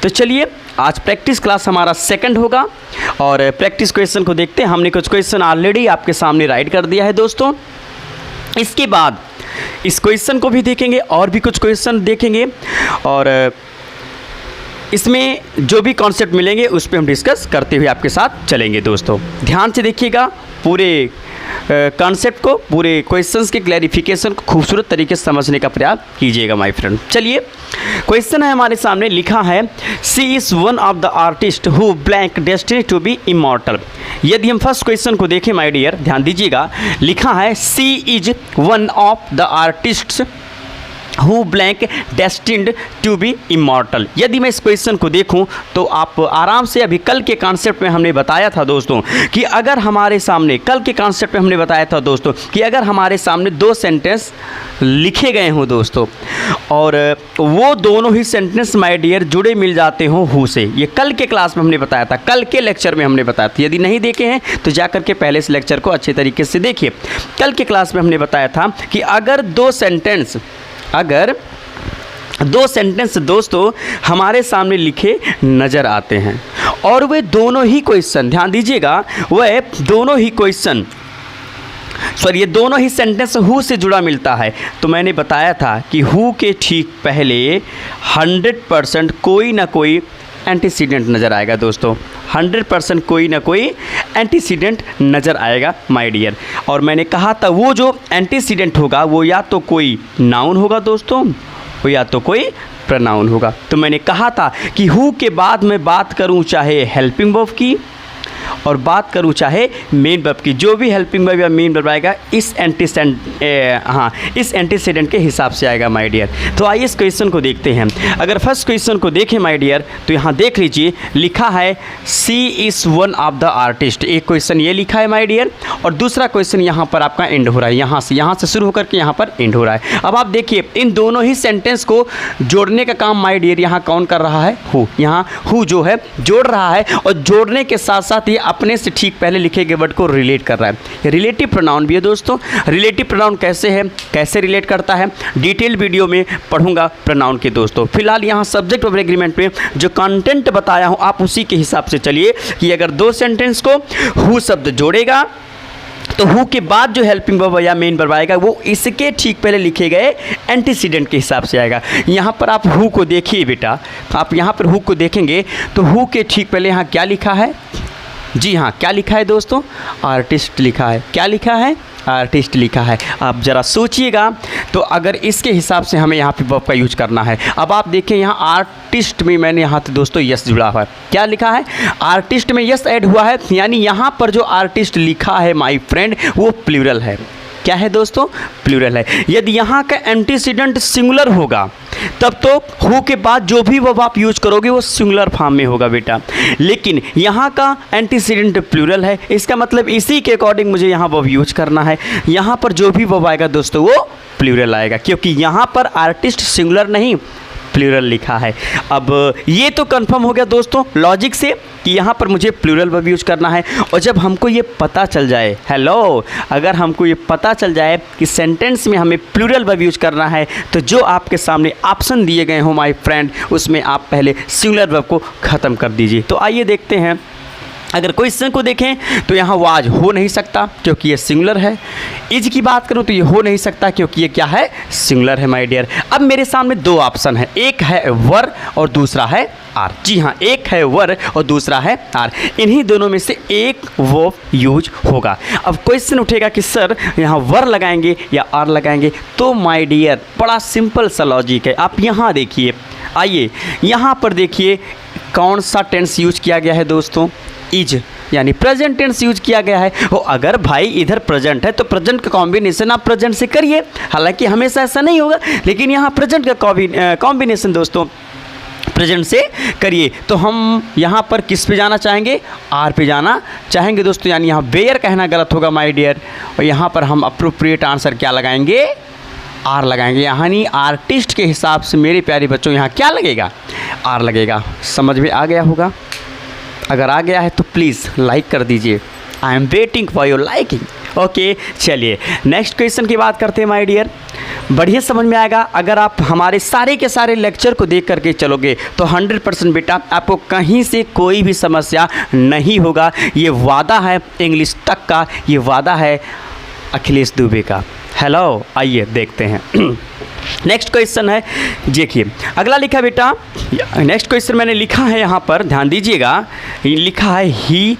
तो चलिए आज प्रैक्टिस क्लास हमारा सेकंड होगा और प्रैक्टिस क्वेश्चन को देखते हैं। हमने कुछ क्वेश्चन ऑलरेडी आपके सामने राइट कर दिया है दोस्तों। इसके बाद इस क्वेश्चन को भी देखेंगे और भी कुछ क्वेश्चन देखेंगे और इसमें जो भी कॉन्सेप्ट मिलेंगे उस पर हम डिस्कस करते हुए आपके साथ चलेंगे दोस्तों। ध्यान से देखिएगा पूरे कॉन्सेप्ट को, पूरे क्वेश्चंस के क्लैरिफिकेशन को खूबसूरत तरीके से समझने का प्रयास कीजिएगा माय फ्रेंड। चलिए क्वेश्चन है हमारे सामने, लिखा है she is one of the artist who blank destiny to be immortal. यदि हम फर्स्ट क्वेश्चन को देखें माय डियर, ध्यान दीजिएगा, लिखा है she is one of the artists who blank destined to be immortal. यदि मैं इस क्वेश्चन को देखूं तो आप आराम से, अभी कल के कॉन्सेप्ट में हमने बताया था दोस्तों कि अगर हमारे सामने, कल के कॉन्सेप्ट में हमने बताया था दोस्तों कि अगर हमारे सामने दो सेंटेंस लिखे गए हों दोस्तों और वो दोनों ही सेंटेंस माय डियर जुड़े मिल जाते हों हु से, ये कल के क्लास में हमने बताया था, कल के लेक्चर में हमने बताया था। यदि नहीं देखे हैं तो जा करके पहले इस लेक्चर को अच्छे तरीके से देखिए। कल के क्लास में हमने बताया था कि अगर दो सेंटेंस दोस्तों हमारे सामने लिखे नज़र आते हैं और वे दोनों ही क्वेश्चन, ध्यान दीजिएगा, वह दोनों ही क्वेश्चन ये दोनों ही सेंटेंस हु से जुड़ा मिलता है, तो मैंने बताया था कि हु के ठीक पहले 100% कोई ना कोई एंटीसीडेंट नज़र आएगा दोस्तों, 100% कोई ना कोई एंटीसीडेंट नज़र आएगा माय डियर। और मैंने कहा था वो जो एंटीसीडेंट होगा वो या तो कोई नाउन होगा दोस्तों, वो या तो कोई प्रोनाउन होगा। तो मैंने कहा था कि हु के बाद मैं बात करूं चाहे हेल्पिंग वर्ब की और बात करूं चाहे मेन वर्ब की, जो भी हेल्पिंग वर्ब या मेन वर्ब आएगा इस एंटीसीडेंट के हिसाब से आएगा माय डियर। तो आइए इस क्वेश्चन को देखते हैं। अगर फर्स्ट क्वेश्चन को देखें माय डियर तो यहाँ देख लीजिए, लिखा है she is one of the artist. एक क्वेश्चन ये लिखा है माय डियर और दूसरा क्वेश्चन यहाँ पर आपका एंड हो रहा है, यहाँ से शुरू होकर के यहाँ पर एंड हो रहा है। अब आप देखिए इन दोनों ही सेंटेंस को जोड़ने का काम माय डियर यहाँ कौन कर रहा है, हु। यहाँ हु जो है जोड़ रहा है और जोड़ने के साथ साथ ये अपने से ठीक पहले लिखे गए वर्ड को रिलेट कर रहा है। रिलेटिव प्रोनाउन भी है दोस्तों। रिलेटिव प्रोनाउन कैसे है, कैसे रिलेट करता है, डिटेल वीडियो में पढ़ूंगा प्रोनाउन के दोस्तों। फिलहाल यहाँ सब्जेक्ट ऑफ एग्रीमेंट में जो कंटेंट बताया हूँ आप उसी के हिसाब से चलिए कि अगर दो सेंटेंस को हु शब्द जोड़ेगा तो हु के बाद जो हेल्पिंग वर्ब या मेन वर्ब आएगा वो इसके ठीक पहले लिखे गए एंटीसीडेंट के हिसाब से आएगा। यहाँ पर आप हु को देखिए बेटा, आप यहाँ पर हु को देखेंगे तो हु के ठीक पहले यहाँ क्या लिखा है, जी हाँ क्या लिखा है दोस्तों, आर्टिस्ट लिखा है। क्या लिखा है, आर्टिस्ट लिखा है। आप ज़रा सोचिएगा तो अगर इसके हिसाब से हमें यहाँ पे वर्ब का यूज करना है। अब आप देखें यहाँ आर्टिस्ट में मैंने यहाँ तो दोस्तों यस जुड़ा हुआ है। क्या लिखा है, आर्टिस्ट में यस ऐड हुआ है, यानी यहाँ पर जो आर्टिस्ट लिखा है माय फ्रेंड वो प्लूरल है। क्या है दोस्तों, प्लूरल है। यदि यहाँ का एंटीसीडेंट सिंगुलर होगा तब तो हु के बाद जो भी वर्ब आप यूज करोगे वो सिंगुलर फॉर्म में होगा बेटा, लेकिन यहाँ का एंटीसीडेंट प्लूरल है, इसका मतलब इसी के अकॉर्डिंग मुझे यहाँ वर्ब यूज करना है। यहाँ पर जो भी वर्ब आएगा दोस्तों वो प्लूरल आएगा, क्योंकि यहाँ पर आर्टिस्ट सिंगुलर नहीं प्लूरल लिखा है। अब ये तो कंफर्म हो गया दोस्तों लॉजिक से कि यहाँ पर मुझे प्लूरल वर्ब यूज करना है। और जब हमको ये पता चल जाए, अगर हमको ये पता चल जाए कि सेंटेंस में हमें प्लूरल वर्ब यूज करना है तो जो आपके सामने ऑप्शन दिए गए हों माय फ्रेंड उसमें आप पहले सिंगुलर वर्ब को ख़त्म कर दीजिए। तो आइए देखते हैं। अगर क्वेश्चन को देखें तो यहाँ वाज हो नहीं सकता क्योंकि ये सिंगुलर है। इज की बात करूँ तो ये हो नहीं सकता क्योंकि ये क्या है, सिंगुलर है माय डियर। अब मेरे सामने दो ऑप्शन है, एक है वर और दूसरा है आर। जी हाँ, एक है वर और दूसरा है आर। इन्हीं दोनों में से एक वर्ब यूज होगा। अब क्वेश्चन उठेगा कि सर यहाँ वर लगाएंगे या आर लगाएंगे, तो माय डियर बड़ा सिंपल सा लॉजिक है। आप यहाँ देखिए, आइए यहाँ पर देखिए कौन सा टेंस यूज किया गया है दोस्तों, इज, यानी प्रेजेंट टेंस यूज किया गया है। वो अगर भाई इधर प्रेजेंट है तो प्रेजेंट का कॉम्बिनेशन आप प्रेजेंट से करिए, हालांकि हमेशा ऐसा नहीं होगा, लेकिन यहाँ प्रेजेंट का कॉम्बिनेशन दोस्तों प्रेजेंट से करिए। तो हम यहाँ पर किस पे जाना चाहेंगे, आर पे जाना चाहेंगे दोस्तों, यानी यहाँ वेयर कहना गलत होगा माय डियर। और यहाँ पर हम अप्रोप्रिएट आंसर क्या लगाएंगे, आर लगाएंगे। यानी आर्टिस्ट के हिसाब से मेरे प्यारे बच्चों यहाँ क्या लगेगा, आर लगेगा। समझ में आ गया होगा, अगर आ गया है तो प्लीज़ लाइक कर दीजिए। I am waiting for your liking. Okay, चलिए नेक्स्ट क्वेश्चन की बात करते हैं माय डियर। बढ़िया समझ में आएगा। अगर आप हमारे सारे के सारे लेक्चर को देख करके चलोगे तो 100% बेटा आपको कहीं से कोई भी समस्या नहीं होगा। ये वादा है इंग्लिश तक का, ये वादा है अखिलेश दुबे का। हेलो, आइए देखते हैं। नेक्स्ट क्वेश्चन है, देखिए अगला लिखा बेटा, नेक्स्ट क्वेश्चन मैंने लिखा है यहाँ पर, ध्यान दीजिएगा, लिखा है he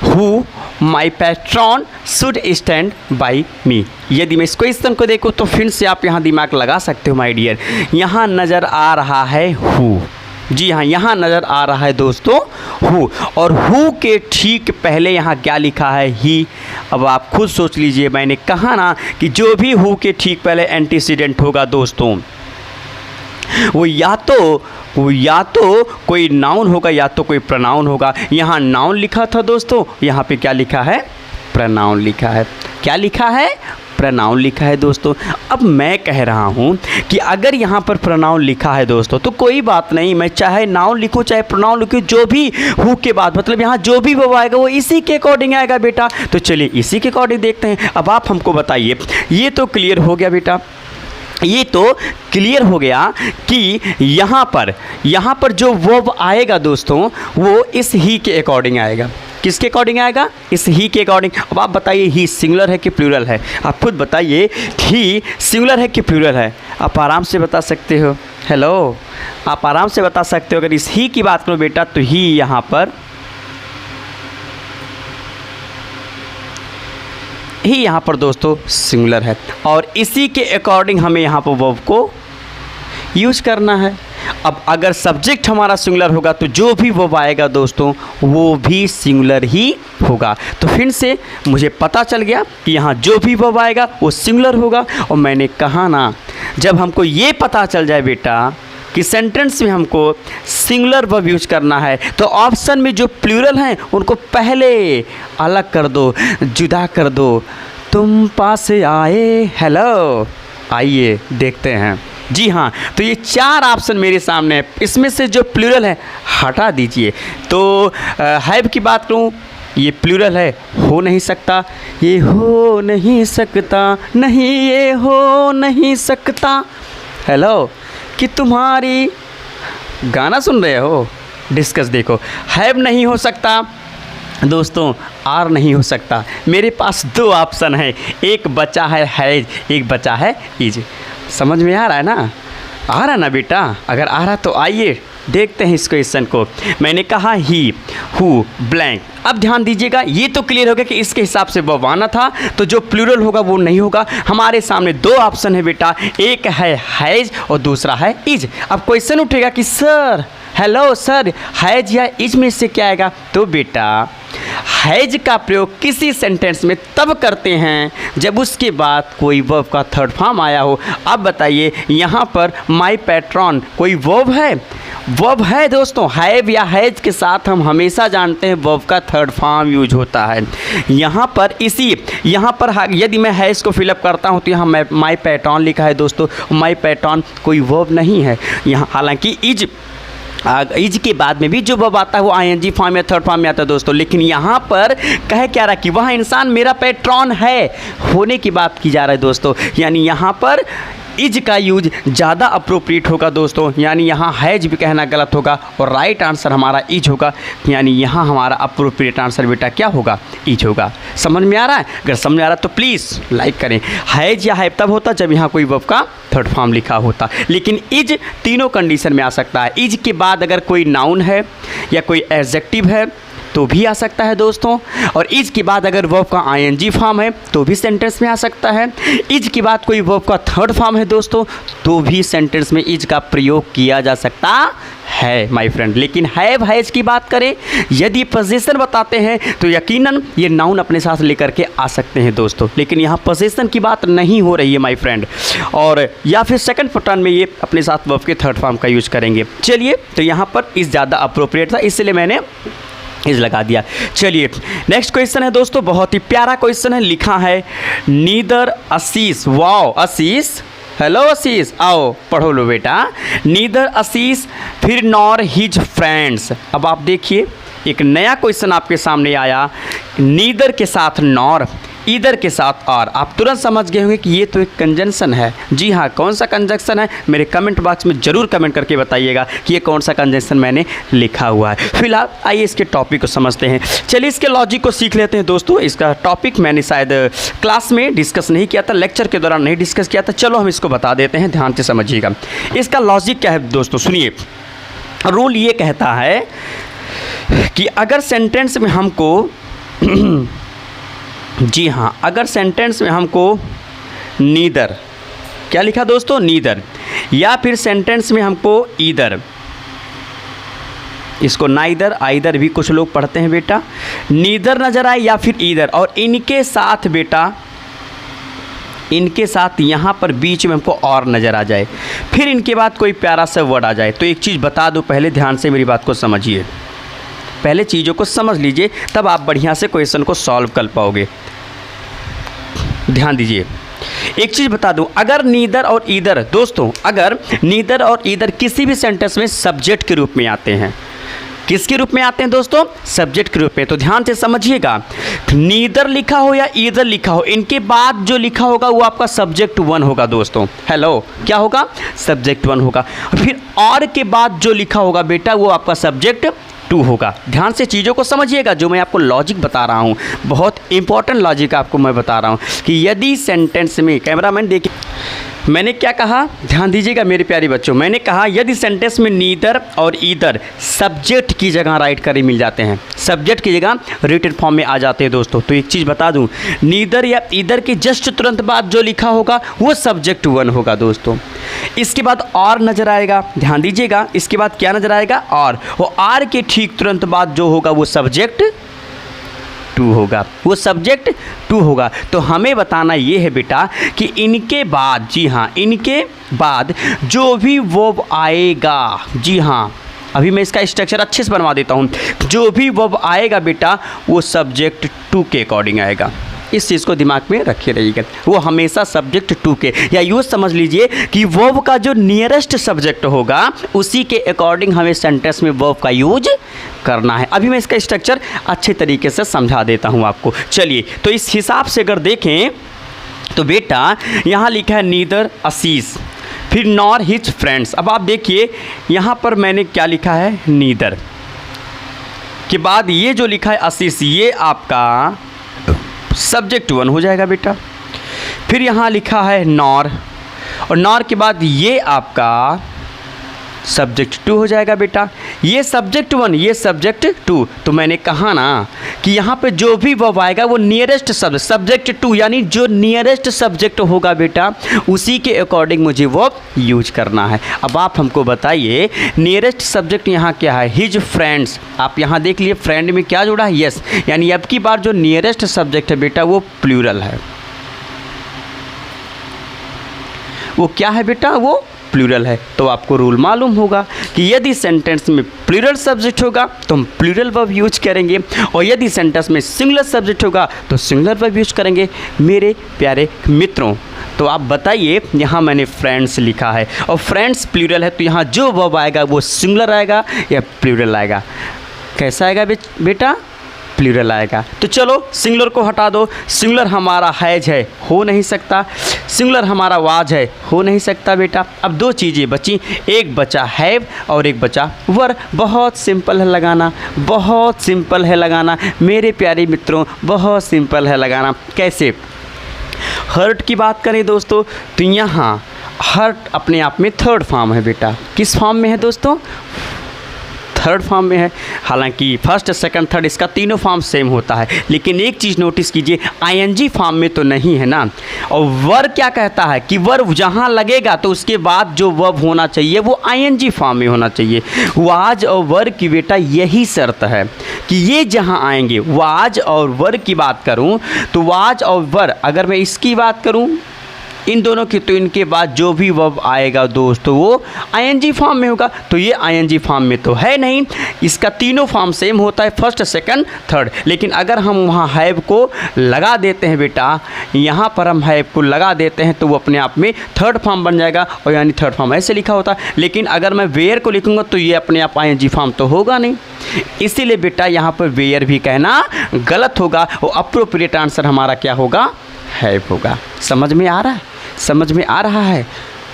who my patron should stand by me. यदि मैं इस क्वेश्चन को देखूँ तो फिर से आप यहाँ दिमाग लगा सकते हो माय डियर। यहाँ नज़र आ रहा है हु, जी हाँ यहाँ नज़र आ रहा है दोस्तों हु, और हु के ठीक पहले यहाँ क्या लिखा है ही। अब आप खुद सोच लीजिए, मैंने कहा ना कि जो भी हु के ठीक पहले एंटीसीडेंट होगा दोस्तों, वो या तो कोई नाउन होगा या तो कोई प्रनाउन होगा। यहाँ नाउन लिखा था दोस्तों, यहाँ पे क्या लिखा है, प्रनाउन लिखा है। क्या लिखा है, प्रनाउन लिखा है दोस्तों। अब मैं कह रहा हूँ कि अगर यहाँ पर प्रनाउन लिखा है दोस्तों तो कोई बात नहीं, मैं चाहे नाउन लिखूँ चाहे प्रनाउन लिखूँ, जो भी हु के बाद मतलब यहाँ जो भी वो आएगा वो इसी के अकॉर्डिंग आएगा बेटा। तो चलिए इसी के अकॉर्डिंग देखते हैं। अब आप हमको बताइए, ये तो क्लियर हो गया बेटा, ये तो क्लियर हो गया कि यहाँ पर जो वर्ब आएगा दोस्तों वो इस ही के अकॉर्डिंग आएगा। किसके अकॉर्डिंग आएगा, इस ही के अकॉर्डिंग। अब आप बताइए ही सिंगुलर है कि प्लूरल है, आप खुद बताइए, ही सिंगुलर है कि प्लूरल है, आप आराम से बता सकते हो। हेलो, आप आराम से बता सकते हो। अगर इस ही की बात करो बेटा तो ही यहाँ पर दोस्तों सिंगुलर है, और इसी के अकॉर्डिंग हमें यहाँ पर वर्ब को यूज करना है। अब अगर सब्जेक्ट हमारा सिंगुलर होगा तो जो भी वर्ब आएगा दोस्तों वो भी सिंगुलर ही होगा। तो फिर से मुझे पता चल गया कि यहाँ जो भी वर्ब आएगा वो सिंगुलर होगा। और मैंने कहा ना, जब हमको ये पता चल जाए बेटा कि सेंटेंस में हमको सिंगुलर वर्ब यूज करना है तो ऑप्शन में जो प्लूरल हैं उनको पहले अलग कर दो, जुदा कर दो। तुम पास आए, हेलो, आइए देखते हैं। जी हाँ, तो ये 4 ऑप्शन मेरे सामने है, इसमें से जो प्लूरल है हटा दीजिए। तो हैव की बात करूँ, ये प्लूरल है, हो नहीं सकता, ये हो नहीं सकता, नहीं ये हो नहीं सकता। हेलो, कि तुम्हारी गाना सुन रहे हो, डिस्कस देखो। हैव नहीं हो सकता दोस्तों, आर नहीं हो सकता। मेरे पास 2 ऑप्शन है, एक बचा है हैज, एक बचा है इज। समझ में आ रहा है ना, आ रहा ना बेटा? अगर आ रहा तो आइए देखते हैं इस क्वेश्चन को। मैंने कहा ही हु ब्लैंक। अब ध्यान दीजिएगा, ये तो क्लियर हो गया कि इसके हिसाब से वर्ब आना था, तो जो प्लूरल होगा वो नहीं होगा। हमारे सामने 2 ऑप्शन है बेटा, एक है हैज और दूसरा है इज। अब क्वेश्चन उठेगा कि सर, हेलो सर, हैज या इज में से क्या आएगा? तो बेटा हैज का प्रयोग किसी सेंटेंस में तब करते हैं जब उसके बाद कोई वर्ब का थर्ड फॉर्म आया हो। अब बताइए, यहाँ पर माई पैट्रॉन कोई वर्ब है? वर्ब है दोस्तों। हैव या हैज के साथ हम हमेशा जानते हैं वर्ब का थर्ड फॉर्म यूज होता है। यहाँ पर यदि मैं हैज को फिलअप करता हूँ तो यहाँ माई पैट्रॉन लिखा है दोस्तों। माई पैट्रॉन कोई वर्ब नहीं है यहाँ, हालांकि इज के बाद में भी जो वर्ब आता है वो आईएनजी फॉर्म या थर्ड फॉर्म में आता है दोस्तों। लेकिन यहाँ पर कह क्या रहा कि वह इंसान मेरा पैट्रॉन है, होने की बात की जा रहा है दोस्तों। यानी यहाँ पर इज का यूज ज़्यादा अप्रोप्रिएट होगा दोस्तों। यानी यहाँ हैज भी कहना गलत होगा और राइट आंसर हमारा इज होगा। यानी यहाँ हमारा अप्रोप्रिएट आंसर बेटा क्या होगा? इज होगा। समझ में आ रहा है? अगर समझ में आ रहा है तो प्लीज़ लाइक करें। हैज या हैव तब होता जब यहाँ कोई वर्ब का थर्ड फॉर्म लिखा होता, लेकिन इज तीनों कंडीशन में आ सकता है। इज के बाद अगर कोई नाउन है या कोई एडजेक्टिव है तो भी आ सकता है दोस्तों, और इज के बाद अगर वर्ब का आईएनजी फॉर्म है तो भी सेंटेंस में आ सकता है। इज के बाद कोई वर्ब का थर्ड फॉर्म है दोस्तों तो भी सेंटेंस में इज का प्रयोग किया जा सकता है माय फ्रेंड। लेकिन हैव हैज की बात करें, यदि पोजीशन बताते हैं तो यकीनन ये नाउन अपने साथ लेकर के आ सकते हैं दोस्तों। लेकिन यहाँ पोजीशन की बात नहीं हो रही है माय फ्रेंड, और या फिर सेकंड पैटर्न में ये अपने साथ वर्ब के थर्ड फॉर्म का यूज करेंगे। चलिए, तो यहाँ पर इज ज़्यादा अप्रोप्रिएट था इसलिए मैंने इज लगा दिया। चलिए नेक्स्ट क्वेश्चन है दोस्तों, बहुत ही प्यारा क्वेश्चन है। लिखा है नीदर आशीष, वाओ आशीष, हेलो आशीष, आओ पढ़ो लो बेटा। नीदर आशीष फिर नॉर हिज फ्रेंड्स। अब आप देखिए एक नया क्वेश्चन आपके सामने आया, नीदर के साथ नॉर, ईदर के साथ और। आप तुरंत समझ गए होंगे कि ये तो एक कंजंक्शन है। जी हाँ, कौन सा कंजंक्शन है मेरे कमेंट बॉक्स में ज़रूर कमेंट करके बताइएगा कि ये कौन सा कंजंक्शन मैंने लिखा हुआ है। फिलहाल आइए इसके टॉपिक को समझते हैं। चलिए इसके लॉजिक को सीख लेते हैं दोस्तों। इसका टॉपिक मैंने शायद क्लास में डिस्कस नहीं किया था, लेक्चर के दौरान नहीं डिस्कस किया था। चलो हम इसको बता देते हैं, ध्यान से समझिएगा। इसका लॉजिक क्या है दोस्तों, सुनिए। रूल ये कहता है कि अगर सेंटेंस में हमको जी हाँ, अगर सेंटेंस में हमको नीदर, क्या लिखा दोस्तों, नीदर, या फिर सेंटेंस में हमको ईदर, इसको नाइदर आइदर भी कुछ लोग पढ़ते हैं बेटा, नीदर नज़र आए या फिर ईदर, और इनके साथ बेटा, इनके साथ यहाँ पर बीच में हमको और नज़र आ जाए, फिर इनके बाद कोई प्यारा सा वर्ड आ जाए। तो एक चीज़ बता दूँ, पहले ध्यान से मेरी बात को समझिए, पहले चीज़ों को समझ लीजिए, तब आप बढ़िया से क्वेश्चन को सॉल्व कर पाओगे। ध्यान दीजिए, एक चीज़ बता दूं, अगर नीदर और ईदर दोस्तों, अगर नीदर और ईदर किसी भी सेंटेंस में सब्जेक्ट के रूप में आते हैं, किसके रूप में आते हैं दोस्तों, सब्जेक्ट के रूप में, तो ध्यान से समझिएगा। नीदर लिखा हो या ईदर लिखा हो, इनके बाद जो लिखा होगा वो आपका सब्जेक्ट 1 होगा दोस्तों। हेलो, क्या होगा, सब्जेक्ट 1 होगा। फिर और के बाद जो लिखा होगा बेटा वो आपका सब्जेक्ट 2 होगा। ध्यान से चीज़ों को समझिएगा, जो मैं आपको लॉजिक बता रहा हूँ, बहुत इंपॉर्टेंट लॉजिक आपको मैं बता रहा हूँ कि यदि सेंटेंस में, कैमरामैन देखिए मैंने क्या कहा, ध्यान दीजिएगा मेरे प्यारे बच्चों, मैंने कहा यदि सेंटेंस में नीदर और ईदर सब्जेक्ट की जगह राइट करे मिल जाते हैं, सब्जेक्ट की जगह रिटन फॉर्म में आ जाते हैं दोस्तों, तो एक चीज़ बता दूं, नीदर या ईदर के जस्ट तुरंत बाद जो लिखा होगा वो सब्जेक्ट 1 होगा दोस्तों। इसके बाद और नज़र आएगा, ध्यान दीजिएगा, इसके बाद क्या नज़र आएगा, और वो आर के ठीक तुरंत बाद जो होगा वो सब्जेक्ट 2 होगा, वो सब्जेक्ट 2 होगा। तो हमें बताना ये है बेटा कि इनके बाद, जी हाँ, इनके बाद जो भी वर्ब आएगा, जी हाँ, अभी मैं इसका स्ट्रक्चर अच्छे से बनवा देता हूँ, जो भी वर्ब आएगा बेटा वो सब्जेक्ट 2 के अकॉर्डिंग आएगा। इस चीज़ को दिमाग में रखे रहिएगा, वो हमेशा सब्जेक्ट 2 के, या यूँ समझ लीजिए कि वर्ब का जो नियरेस्ट सब्जेक्ट होगा उसी के अकॉर्डिंग हमें सेंटेंस में वर्ब का यूज करना है। अभी मैं इसका स्ट्रक्चर अच्छे तरीके से समझा देता हूँ आपको। चलिए, तो इस हिसाब से अगर देखें तो बेटा यहाँ लिखा है नीदर आशीष, फिर नॉर हिज फ्रेंड्स। अब आप देखिए यहाँ पर मैंने क्या लिखा है, नीदर के बाद ये जो लिखा है आशीष, ये आपका सब्जेक्ट 1 हो जाएगा बेटा। फिर यहाँ लिखा है नॉर, और नॉर के बाद ये आपका सब्जेक्ट 2 हो जाएगा बेटा। ये सब्जेक्ट 1, ये सब्जेक्ट 2। तो मैंने कहा ना कि यहाँ पे जो भी वर्ब आएगा वो नियरेस्ट सब्जेक्ट 2, यानी जो नियरेस्ट सब्जेक्ट होगा बेटा उसी के अकॉर्डिंग मुझे वर्ब यूज करना है। अब आप हमको बताइए नियरेस्ट सब्जेक्ट यहाँ क्या है, हिज फ्रेंड्स। आप यहाँ देख लिए फ्रेंड में क्या जुड़ा है, यस, यानी अब की बार जो नियरेस्ट सब्जेक्ट है बेटा वो प्लूरल है। वो क्या है बेटा, वो प्लूरल है। तो आपको रूल मालूम होगा कि यदि सेंटेंस में प्लूरल सब्जेक्ट होगा तो हम प्लूरल वर्ब यूज करेंगे, और यदि सेंटेंस में सिंगुलर सब्जेक्ट होगा तो सिंगुलर वर्ब यूज करेंगे। मेरे प्यारे मित्रों, तो आप बताइए, यहाँ मैंने फ्रेंड्स लिखा है और फ्रेंड्स प्लूरल है, तो यहाँ जो वर्ब आएगा वो सिंगुलर आएगा या प्लूरल आएगा, कैसा आएगा बेटा, प्लूरल आएगा। तो चलो सिंगुलर को हटा दो, सिंगुलर हमारा हैज है, हो नहीं सकता, सिंगुलर हमारा वाज है, हो नहीं सकता बेटा। अब 2 चीज़ें बची, एक बचा हैव और एक बचा वर। बहुत सिंपल है लगाना, बहुत सिंपल है लगाना मेरे प्यारे मित्रों, बहुत सिंपल है लगाना। कैसे, हर्ट की बात करें दोस्तों तो यहाँ हर्ट अपने आप में 3rd फॉर्म है बेटा। किस फॉर्म में है दोस्तों, 3rd फॉर्म में है। हालांकि 1st, 2nd, 3rd इसका तीनों फॉर्म सेम होता है, लेकिन एक चीज़ नोटिस कीजिए, आईएनजी फॉर्म में तो नहीं है ना। और वर्ब क्या कहता है कि वर्ब जहाँ लगेगा तो उसके बाद जो वर्ब होना चाहिए वो आईएनजी फॉर्म में होना चाहिए। वाज और वर्ब की बेटा यही शर्त है कि ये जहाँ आएंगे, वाज और वर्ब की बात करूँ तो वाज और वर्ब, अगर मैं इसकी बात करूँ इन दोनों की, तो इनके बाद जो भी वर्ब आएगा दोस्तों वो आईएनजी फॉर्म में होगा। तो ये आईएनजी फॉर्म में तो है नहीं, इसका तीनों फॉर्म सेम होता है, 1st, 2nd, 3rd। लेकिन अगर हम वहाँ हैव को लगा देते हैं बेटा, यहाँ पर हम हैव को लगा देते हैं तो वो अपने आप में 3rd फॉर्म बन जाएगा, और यानी 3rd फॉर्म ऐसे लिखा होता है। लेकिन अगर मैं वेयर को लिखूँगा तो ये अपने आप आईएनजी फॉर्म तो होगा नहीं। इसीलिए बेटा यहाँ पर वेयर भी कहना गलत होगा, वो अप्रोप्रिएट आंसर हमारा क्या होगा, हैव होगा। समझ में आ रहा है, समझ में आ रहा है?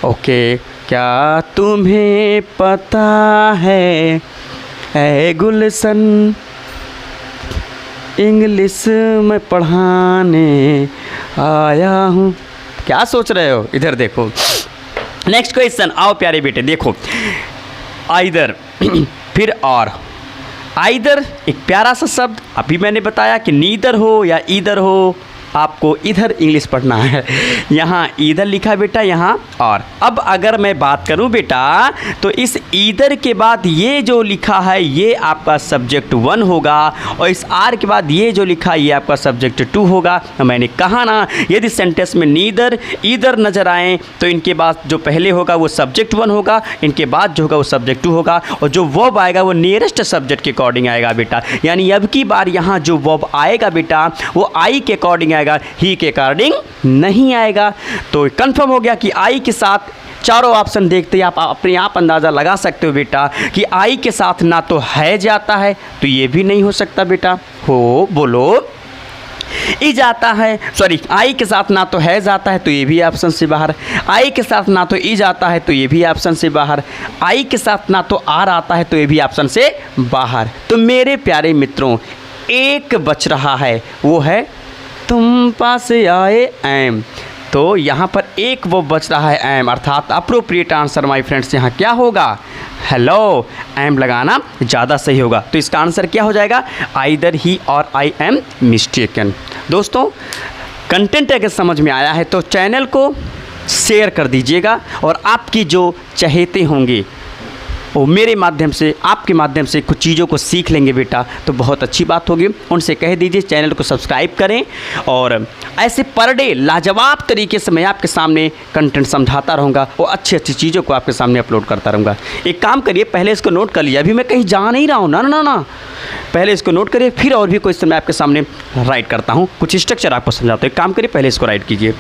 ओके। क्या तुम्हें पता है ऐ गुलशन, इंग्लिश में पढ़ाने आया हूँ। क्या सोच रहे हो, इधर देखो। नेक्स्ट क्वेश्चन, आओ प्यारे बेटे देखो। आइदर फिर और, आइदर एक प्यारा सा शब्द, अभी मैंने बताया कि नीदर हो या ईदर हो, आपको इधर इंग्लिश पढ़ना है। यहाँ ईदर लिखा है बेटा, यहाँ और। अब अगर मैं बात करूँ बेटा तो इस ईदर के बाद ये जो लिखा है ये आपका सब्जेक्ट 1 होगा, और इस आर के बाद ये जो लिखा है ये आपका सब्जेक्ट 2 होगा। मैंने कहा ना, यदि सेंटेंस में नीदर ईदर नज़र आए तो इनके बाद जो पहले होगा वो सब्जेक्ट 1 होगा, इनके बाद जो होगा वो सब्जेक्ट 2 होगा, और जो वर्ब आएगा वो नियरेस्ट सब्जेक्ट के अकॉर्डिंग आएगा बेटा। यानी अब की बार यहाँ जो वर्ब आएगा बेटा वो आई के अकॉर्डिंग आएगा, ही के अकॉर्डिंग नहीं आएगा। तो कंफर्म हो गया कि आई के साथ चारों ऑप्शन देखते ही आप अपने आप अंदाज़ा लगा सकते हो बेटा कि आई के साथ ना तो है जाता है, तो ये भी नहीं हो सकता बेटा। हो बोलो, ई जाता है, सॉरी आई के साथ ना तो है जाता है, तो ये भी ऑप्शन से बाहर। आई के साथ ना तो ई जाता है, तो ये भी ऑप्शन से बाहर। आई के साथ ना तो आर आता है, तो ये भी ऑप्शन से बाहर। तो मेरे प्यारे मित्रों, एक बच रहा है, वो है तुम पास आए एम। तो यहाँ पर एक वो बच रहा है एम, अर्थात अप्रोप्रिएट आंसर माय फ्रेंड्स यहाँ क्या होगा, हेलो। एम लगाना ज़्यादा सही होगा। तो इसका आंसर क्या हो जाएगा, आइदर ही और आई एम मिस्टेकन। दोस्तों कंटेंट अगर समझ में आया है तो चैनल को शेयर कर दीजिएगा, और आपकी जो चहेते होंगे वो मेरे माध्यम से, आपके माध्यम से कुछ चीज़ों को सीख लेंगे बेटा, तो बहुत अच्छी बात होगी। उनसे कह दीजिए चैनल को सब्सक्राइब करें, और ऐसे पर डे लाजवाब तरीके से मैं आपके सामने कंटेंट समझाता रहूँगा, वो अच्छी अच्छी चीज़ों को आपके सामने अपलोड करता रहूँगा। एक काम करिए, पहले इसको नोट कर लिया, अभी मैं कहीं जा नहीं रहा हूँ, ना ना ना, पहले इसको नोट करिए, फिर और भी क्वेश्चन मैं आपके सामने राइट करता हूँ, कुछ स्ट्रक्चर आपको समझाता हूँ। एक काम करिए, पहले इसको राइट कीजिए।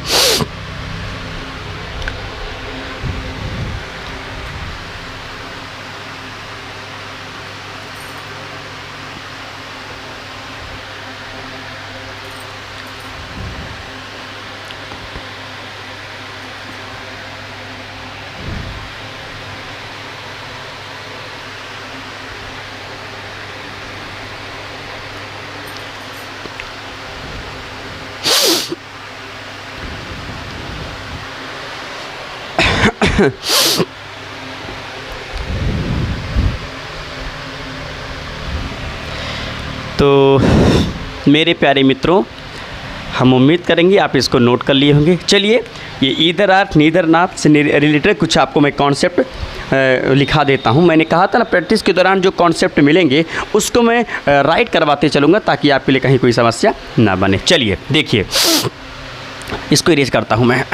तो मेरे प्यारे मित्रों, हम उम्मीद करेंगे आप इसको नोट कर लिए होंगे। चलिए, ये ईदर आर नीदर नाथ से रिलेटेड कुछ आपको मैं कॉन्सेप्ट लिखा देता हूँ। मैंने कहा था ना, प्रैक्टिस के दौरान जो कॉन्सेप्ट मिलेंगे उसको मैं राइट करवाते चलूँगा, ताकि आपके लिए कहीं कोई समस्या ना बने। चलिए देखिए, इसको इरेज करता हूँ मैं।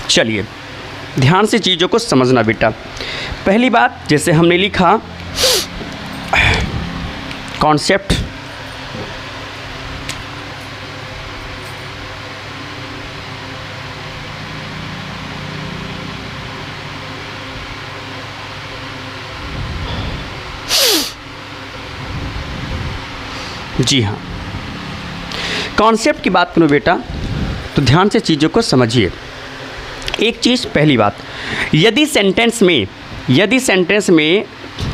चलिए ध्यान से चीज़ों को समझना बेटा। पहली बात, जैसे हमने लिखा कॉन्सेप्ट, जी हाँ, कॉन्सेप्ट की बात करूँ बेटा तो ध्यान से चीज़ों को समझिए। एक चीज़, पहली बात, यदि सेंटेंस में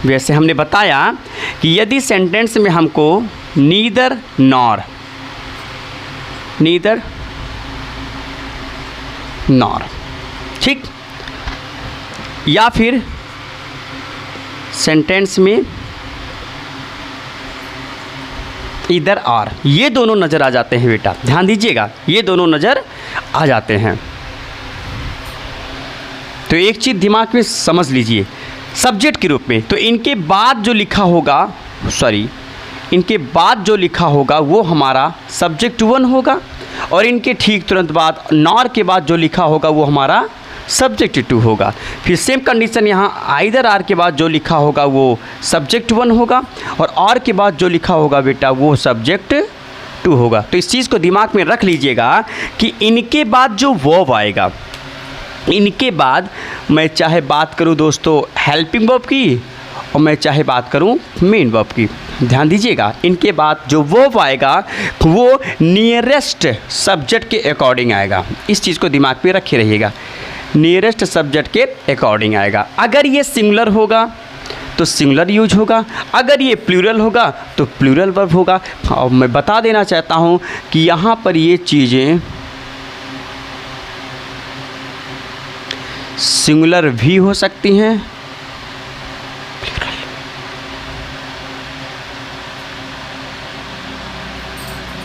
वैसे हमने बताया कि यदि सेंटेंस में हमको नीदर नॉर, ठीक, या फिर सेंटेंस में इधर आर, ये दोनों नज़र आ जाते हैं बेटा, ध्यान दीजिएगा, ये दोनों नज़र आ जाते हैं। तो एक चीज़ दिमाग में समझ लीजिए, सब्जेक्ट के रूप में, तो इनके बाद जो लिखा होगा वो हमारा सब्जेक्ट 1 होगा, और इनके ठीक तुरंत बाद नॉर के बाद जो लिखा होगा वो हमारा सब्जेक्ट टू होगा। फिर सेम कंडीशन यहाँ आइदर आर के बाद जो लिखा होगा वो सब्जेक्ट वन होगा और आर के बाद जो लिखा होगा बेटा वो सब्जेक्ट टू होगा। तो इस चीज़ को दिमाग में रख लीजिएगा कि इनके बाद जो वर्ब आएगा, इनके बाद मैं चाहे बात करूँ दोस्तों हेल्पिंग वर्ब की और मैं चाहे बात करूँ मेन वर्ब की, ध्यान दीजिएगा इनके बाद जो वर्ब आएगा वो नियरेस्ट सब्जेक्ट के अकॉर्डिंग आएगा। इस चीज़ को दिमाग में रखे रहिएगा, नियरेस्ट सब्जेक्ट के अकॉर्डिंग आएगा। अगर ये सिंगुलर होगा तो सिंगुलर यूज होगा, अगर ये प्लूरल होगा तो प्लूरल वर्ब होगा। और मैं बता देना चाहता हूँ कि यहाँ पर ये चीज़ें सिंगुलर भी हो सकती हैं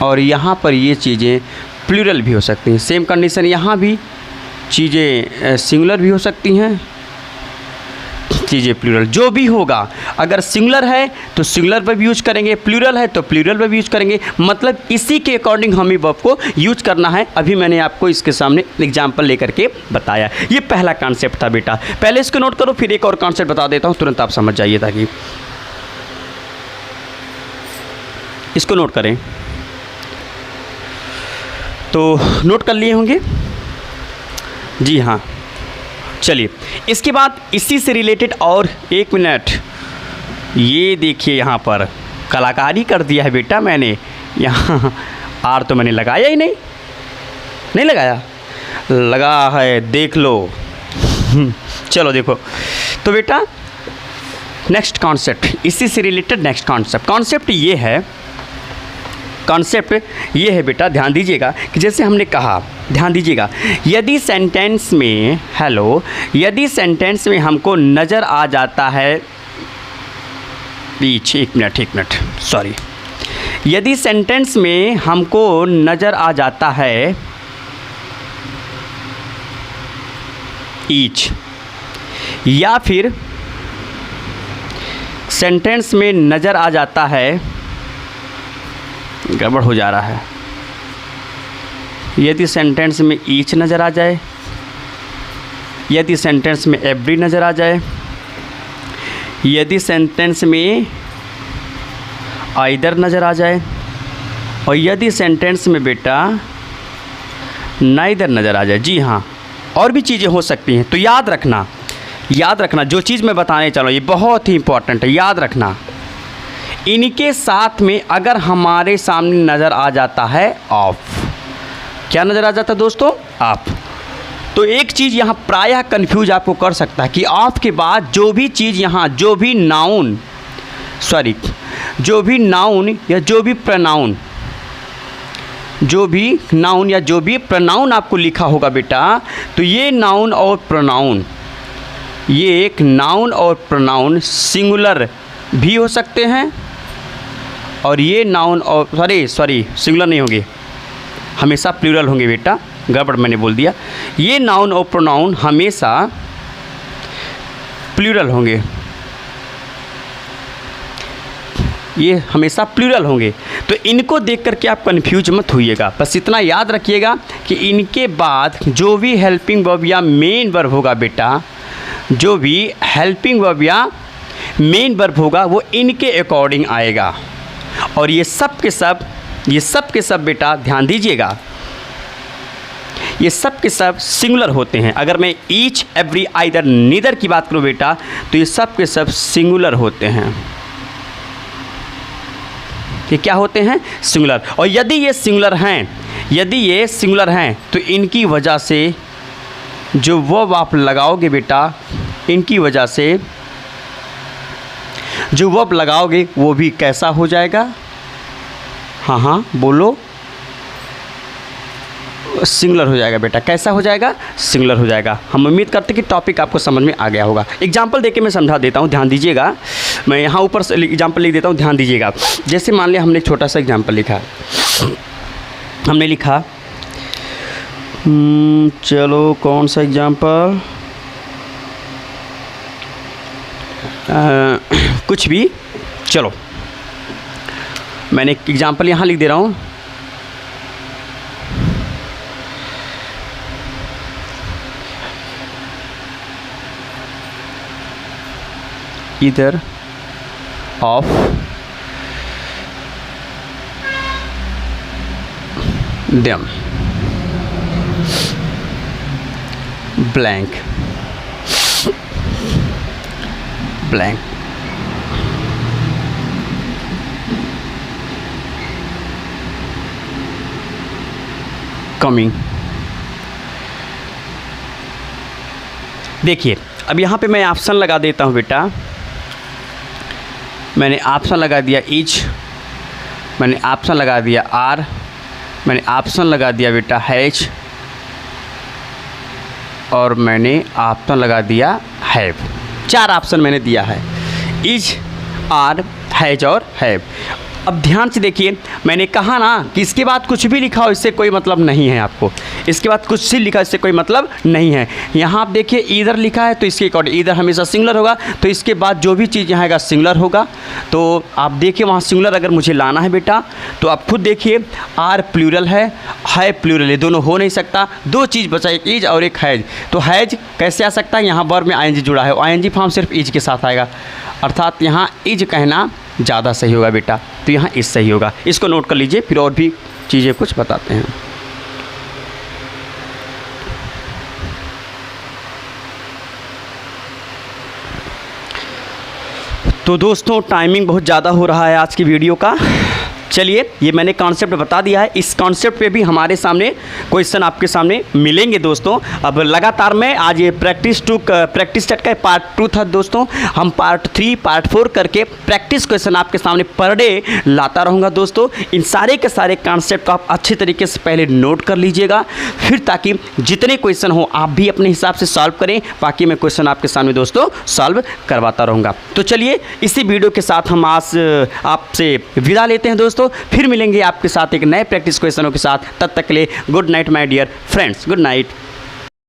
और यहाँ पर ये चीज़ें प्लूरल भी हो सकती हैं। सेम कंडीशन यहाँ भी चीज़ें सिंगुलर भी हो सकती हैं, चीज़ें प्लूरल, जो भी होगा। अगर सिंगुलर है तो सिंगुलर वर्ब यूज करेंगे, प्लूरल है तो प्लूरल वर्ब यूज करेंगे, मतलब इसी के अकॉर्डिंग हमें वर्ब को यूज करना है। अभी मैंने आपको इसके सामने एग्जाम्पल लेकर के बताया। ये पहला कॉन्सेप्ट था बेटा, पहले इसको नोट करो, फिर एक और कॉन्सेप्ट बता देता हूँ, तुरंत आप समझ जाइए। ताकि इसको नोट करें तो नोट कर लिए होंगे, जी हाँ। चलिए इसके बाद इसी से रिलेटेड और एक मिनट, ये देखिए यहाँ पर कलाकारी कर दिया है बेटा मैंने। यहाँ आर तो मैंने लगाया ही नहीं, नहीं लगाया, लगा है, देख लो। चलो देखो तो बेटा नेक्स्ट कॉन्सेप्ट, इसी से रिलेटेड नेक्स्ट कॉन्सेप्ट ये है, कॉन्सेप्ट ये है बेटा, ध्यान दीजिएगा कि जैसे हमने कहा, ध्यान दीजिएगा, यदि सेंटेंस में हेलो, यदि सेंटेंस में हमको नज़र आ जाता है पीछे, एक मिनट सॉरी, यदि सेंटेंस में हमको नज़र आ जाता है ईच, या फिर सेंटेंस में नज़र आ जाता है, गड़बड़ हो जा रहा है, यदि सेंटेंस में ईच नज़र आ जाए, यदि सेंटेंस में एवरी नज़र आ जाए, यदि सेंटेंस में आइदर नज़र आ जाए, और यदि सेंटेंस में बेटा नाइदर नज़र आ जाए, जी हाँ, और भी चीज़ें हो सकती हैं। तो याद रखना जो चीज़ मैं बताने चला ये बहुत ही इंपॉर्टेंट है, याद रखना। इनके साथ में अगर हमारे सामने नज़र आ जाता है ऑफ, क्या नज़र आ जाता है दोस्तों? ऑफ। तो एक चीज़ यहाँ प्रायः कंफ्यूज आपको कर सकता है कि ऑफ के बाद जो भी चीज़ यहाँ, जो भी नाउन या जो भी प्रनाउन, या जो भी प्रनाउन आपको लिखा होगा बेटा, तो ये नाउन और प्रनाउन, ये एक नाउन और प्रनाउन सिंगुलर भी हो सकते हैं, और ये नाउन और सॉरी सिंगुलर नहीं होंगे, हमेशा प्लूरल होंगे बेटा, गड़बड़ मैंने बोल दिया। ये नाउन और प्रोनाउन हमेशा प्लूरल होंगे, ये हमेशा प्लूरल होंगे। तो इनको देख करके आप कंफ्यूज मत होइएगा, बस इतना याद रखिएगा कि इनके बाद जो भी हेल्पिंग वर्ब या मेन वर्ब होगा बेटा, जो भी हेल्पिंग वर्ब या मेन वर्ब होगा वो इनके अकॉर्डिंग आएगा। और ये सब के सब बेटा ध्यान दीजिएगा, ये सब के सब सिंगुलर होते हैं। अगर मैं ईच, एवरी, आइदर, नीदर की बात करूँ बेटा, तो ये सब के सब सिंगुलर होते हैं। ये क्या होते हैं? सिंगुलर। और यदि ये सिंगुलर हैं तो इनकी वजह से जो वर्ब आप लगाओगे बेटा, इनकी वजह से जो वर्ब लगाओगे वो भी कैसा हो जाएगा? हाँ बोलो, सिंगुलर हो जाएगा बेटा। कैसा हो जाएगा? सिंगुलर हो जाएगा। हम उम्मीद करते हैं कि टॉपिक आपको समझ में आ गया होगा। एग्जाम्पल देके मैं समझा देता हूँ, ध्यान दीजिएगा। मैं यहाँ ऊपर से एग्जाम्पल लिख देता हूँ, ध्यान दीजिएगा। जैसे मान लिया हमने एक छोटा सा एग्जाम्पल लिखा, हमने लिखा चलो कौन सा एग्जाम्पल, कुछ भी, चलो मैंने एक एग्जाम्पल यहाँ लिख दे रहा हूँ। either of them blank coming। देखिए अब यहाँ पे मैं ऑप्शन लगा देता हूँ बेटा। मैंने ऑप्शन लगा दिया इज, मैंने ऑप्शन लगा दिया आर, मैंने ऑप्शन लगा दिया बेटा हैज, और मैंने ऑप्शन लगा दिया हैव। 4 ऑप्शन मैंने दिया है, इज, आर, हैज और हैव। अब ध्यान से देखिए, मैंने कहा ना कि इसके बाद कुछ भी लिखा हो इससे कोई मतलब नहीं है आपको, इसके बाद कुछ भी लिखा इससे कोई मतलब नहीं है। यहाँ आप देखिए ईदर लिखा है तो इसके अकॉर्डिंग ईदर हमेशा सिंगुलर होगा, तो इसके बाद जो भी चीज़ यहाँ आएगा सिंगुलर होगा। तो आप देखिए वहाँ सिंगुलर अगर मुझे लाना है बेटा तो आप खुद देखिए, आर प्लूरल है प्लूरल है, दोनों हो नहीं सकता। 2 चीज़ बचा, एक इज और एक हैज। तो हैज कैसे आ सकता है, यहाँ वर्ब में आईएनजी जुड़ा है, आईएनजी फॉर्म सिर्फ इज के साथ आएगा, अर्थात यहाँ इज कहना ज़्यादा सही होगा बेटा, तो यहाँ इज सही होगा। इसको नोट कर लीजिए, फिर और भी चीज़ें कुछ बताते हैं। तो दोस्तों टाइमिंग बहुत ज़्यादा हो रहा है आज की वीडियो का। चलिए ये मैंने कॉन्सेप्ट बता दिया है, इस कॉन्सेप्ट पे भी हमारे सामने क्वेश्चन आपके सामने मिलेंगे दोस्तों। अब लगातार मैं आज ये प्रैक्टिस सेट का पार्ट 2 था दोस्तों, हम पार्ट 3 पार्ट 4 करके प्रैक्टिस क्वेश्चन आपके सामने पर डे लाता रहूँगा दोस्तों। इन सारे के सारे कॉन्सेप्ट को आप अच्छे तरीके से पहले नोट कर लीजिएगा, फिर ताकि जितने क्वेश्चन हो आप भी अपने हिसाब से सॉल्व करें, बाकी मैं क्वेश्चन आपके सामने दोस्तों सॉल्व करवाता रहूँगा। तो चलिए इसी वीडियो के साथ हम आज आपसे विदा लेते हैं दोस्तों, फिर मिलेंगे आपके साथ एक नए प्रैक्टिस क्वेश्चनों के साथ। तब तक के लिए good night my dear friends, good night.